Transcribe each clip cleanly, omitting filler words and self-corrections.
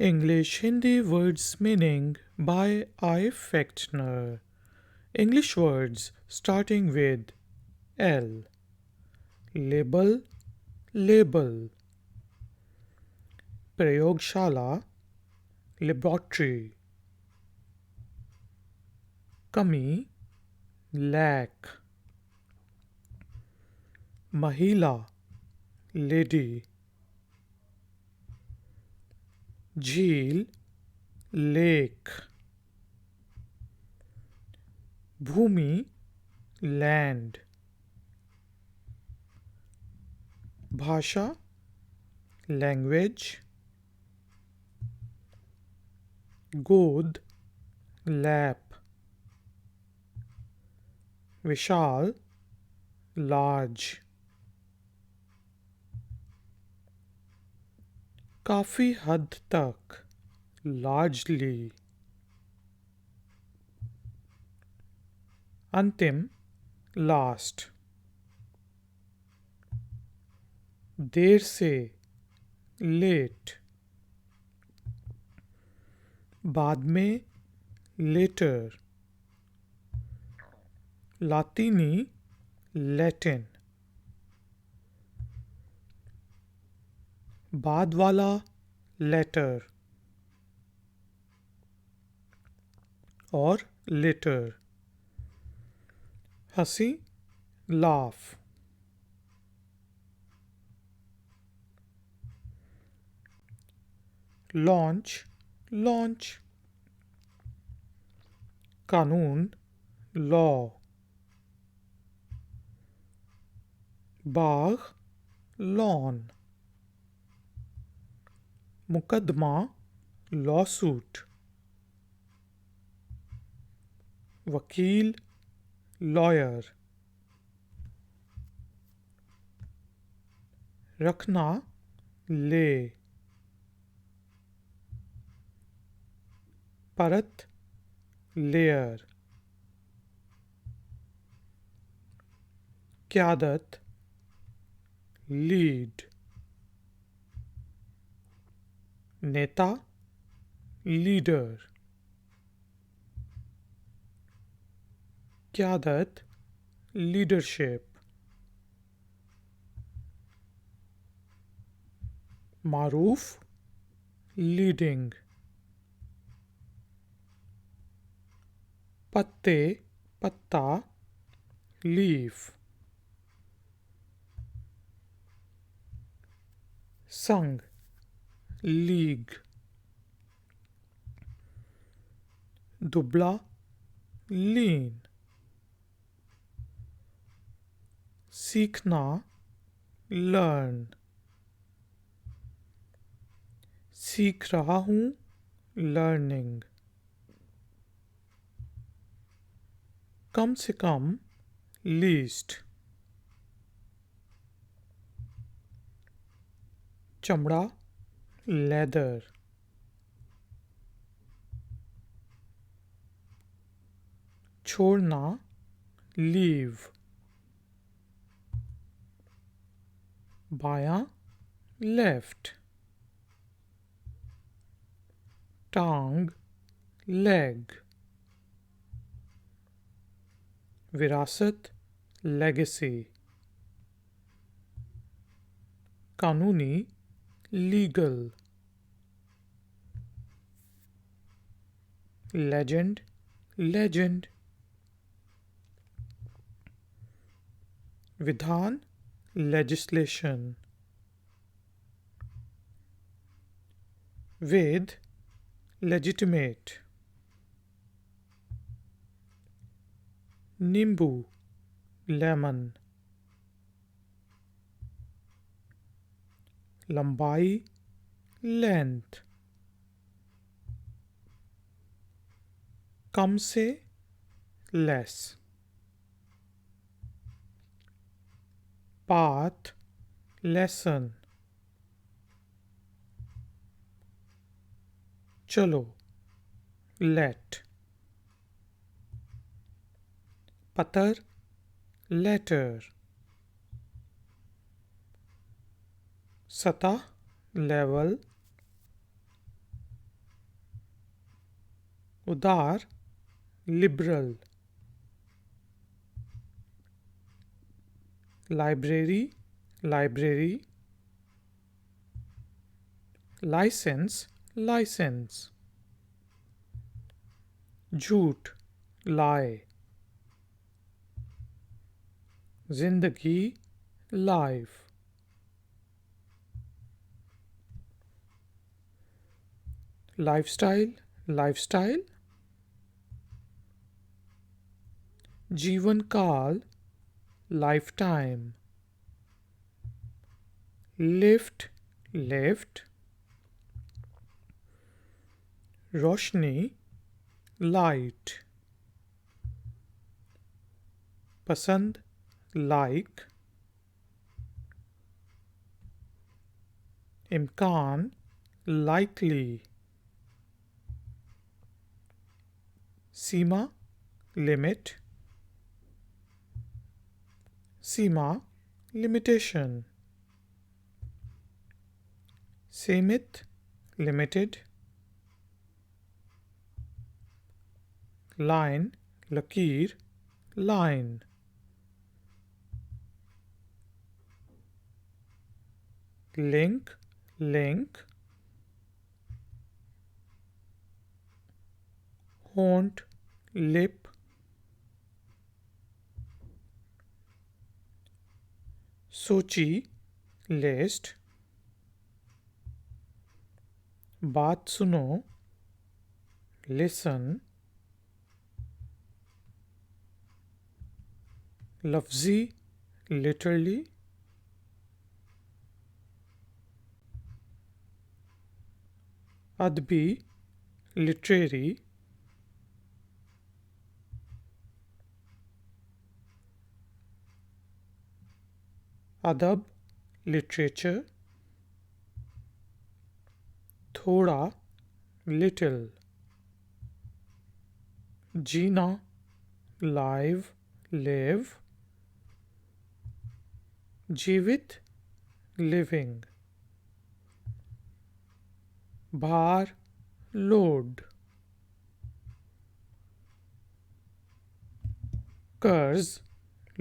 English Hindi words meaning by Ifactner. English words starting with L. Label, label. Prayogshala, laboratory. Kami, lack. Mahila, lady. Jheel, lake. Bhumi, land. Bhasha, language. God, lap. Vishal, large. काफी हद तक, largely. अंतिम, last. देर से, late. बाद में, later. लातीनी, Latin. बाद वाला, later. और later. हंसी, laugh. launch, launch. कानून, law. बाग, lawn. मुकदमा, lawsuit. वकील, lawyer. रखना, lay. परत, layer. क़यादत, lead. नेता, leader. क़यादत, leadership. मारूफ, leading. पत्ते, पत्ता, leaf. संग, league. दुबला, lean. सीखना, learn. सीख रहा हूँ, learning. कम से कम, least. चमड़ा, leather. छोड़ना, leave. बायां, left. टांग, leg. विरासत, legacy. कानूनी, legal. legend, legend. विधान, legislation. वेद, legitimate. नींबू, lemon. लंबाई, length. कम से, less. path, lesson. चलो, let. पतर, letter. सतह, level. उदार liberal, library library, license license, झूठ lie, जिंदगी life, lifestyle lifestyle, जीवन काल lifetime, lift lift, रोशनी light, पसंद like, इम्कान likely, सीमा limit, सीमा limitation, सीमित limited, line लकीर line, link link, होंठ lip, सूची list, बात सुनो listen, लफ्ज़ी literally, अदबी literary, अदब literature, थोड़ा little, जीना live live, जीवित living, भार load, कर्ज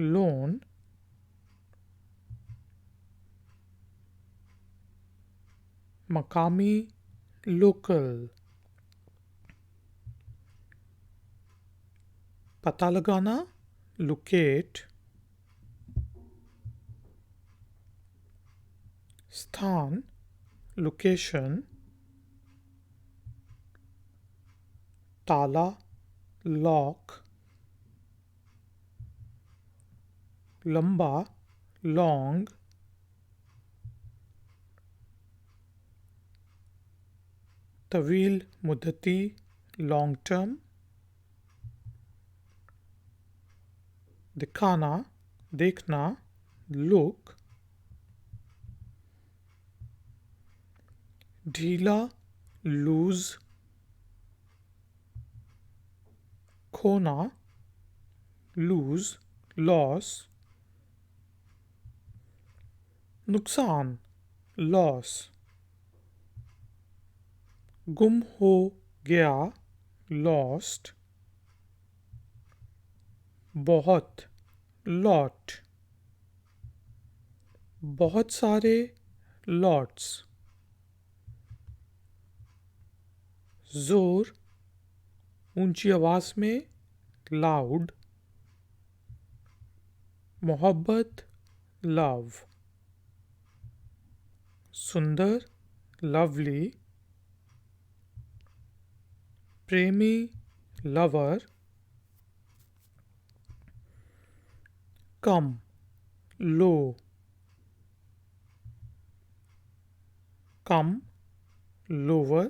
loan, मकामी local, पता लगाना locate, स्थान location, ताला lock, लंबा long, तवील मुद्दती long term, दिखाना देखना look, ढीला lose, खोना lose loss, नुकसान loss, गुम हो गया lost, बहुत lot, बहुत सारे lots, जोर ऊंची आवाज में loud, मोहब्बत love, सुंदर lovely, प्रेमी lover, कम low, कम lower,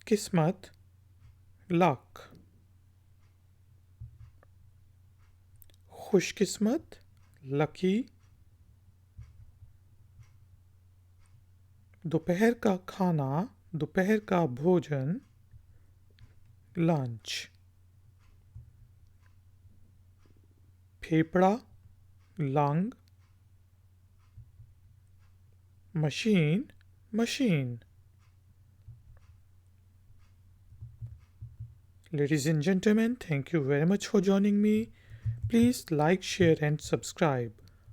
किस्मत luck, खुशकिस्मत lucky, दोपहर का खाना दोपहर का भोजन लंच, फेफड़ा lung, machine machine, Ladies and gentlemen, thank you very much for joining me. Please like, share, and subscribe.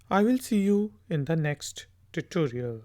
I will see you in the next tutorial.